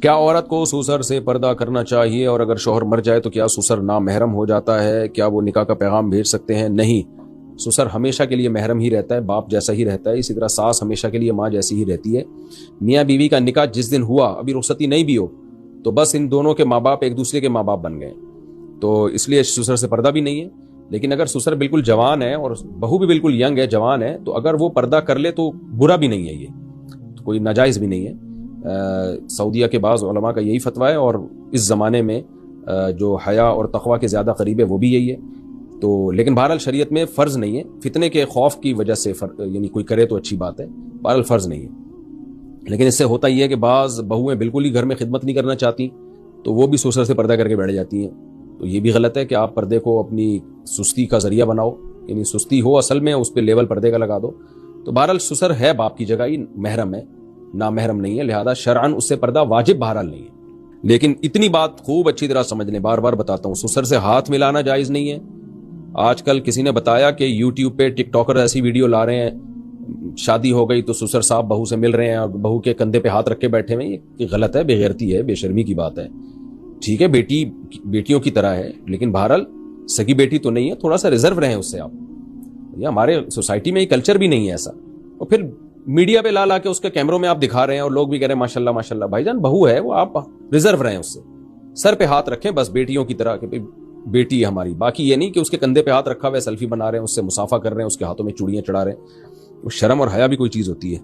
کیا عورت کو سسر سے پردہ کرنا چاہیے، اور اگر شوہر مر جائے تو کیا سسر نامحرم ہو جاتا ہے؟ کیا وہ نکاح کا پیغام بھیج سکتے ہیں؟ نہیں، سسر ہمیشہ کے لیے محرم ہی رہتا ہے، باپ جیسا ہی رہتا ہے، اسی طرح ساس ہمیشہ کے لیے ماں جیسی ہی رہتی ہے۔ میاں بیوی کا نکاح جس دن ہوا، ابھی رخصتی نہیں بھی ہو، تو بس ان دونوں کے ماں باپ ایک دوسرے کے ماں باپ بن گئے، تو اس لیے سسر سے پردہ بھی نہیں ہے۔ لیکن اگر سسر بالکل جوان ہے اور بہو بھی بالکل ینگ ہے، جوان ہے، تو اگر وہ پردہ کر لے تو برا بھی نہیں ہے، یہ کوئی ناجائز بھی نہیں ہے۔ سعودیہ کے بعض علماء کا یہی فتویٰ ہے، اور اس زمانے میں جو حیا اور تقوی کے زیادہ قریب ہے وہ بھی یہی ہے۔ تو لیکن بہرحال شریعت میں فرض نہیں ہے، فتنے کے خوف کی وجہ سے یعنی کوئی کرے تو اچھی بات ہے، بہرحال فرض نہیں ہے۔ لیکن اس سے ہوتا یہ ہے کہ بعض بہویں بالکل ہی گھر میں خدمت نہیں کرنا چاہتی، تو وہ بھی سسر سے پردہ کر کے بیٹھ جاتی ہیں، تو یہ بھی غلط ہے کہ آپ پردے کو اپنی سستی کا ذریعہ بناؤ، یعنی سستی ہو اصل میں اس پہ لیول پردے کا لگا دو۔ تو بہرحال سسر ہے باپ کی جگہ ہی محرم ہے، نامحرم نہیں ہے، لہذا شرعاً اس سے پردہ واجب بہرحال نہیں ہے۔ لیکن اتنی بات خوب اچھی طرح سمجھ لیں، بار بار بتاتا ہوں، سسر سے ہاتھ ملانا جائز نہیں ہے۔ آج کل کسی نے بتایا کہ یوٹیوب پہ ٹک ٹاکر ایسی ویڈیو لا رہے ہیں، شادی ہو گئی تو سسر صاحب بہو سے مل رہے ہیں اور بہو کے کندھے پہ ہاتھ رکھ کے بیٹھے ہوئے، یہ غلط ہے، بے غیرتی ہے، بے شرمی کی بات ہے۔ ٹھیک ہے، بیٹی بیٹیوں کی طرح ہے، لیکن بہرحال سگی بیٹی تو نہیں ہے، تھوڑا سا ریزرو رہیں اس سے آپ۔ یہ ہمارے سوسائٹی میں یہ کلچر بھی نہیں ہے ایسا، اور پھر میڈیا پہ لا کے اس کے کیمروں میں آپ دکھا رہے ہیں اور لوگ بھی کہہ رہے ہیں ماشاءاللہ ماشاءاللہ۔ بھائی جان بہو ہے، وہ آپ ریزرو رہیں اس سے، سر پہ ہاتھ رکھیں بس بیٹیوں کی طرح، کہ بیٹی ہے ہماری، باقی یہ نہیں کہ اس کے کندھے پہ ہاتھ رکھا ہوا ہے، سیلفی بنا رہے ہیں، اس سے مصافحہ کر رہے ہیں، اس کے ہاتھوں میں چوڑیاں چڑھا رہے ہیں۔ شرم اور حیا بھی کوئی چیز ہوتی ہے؟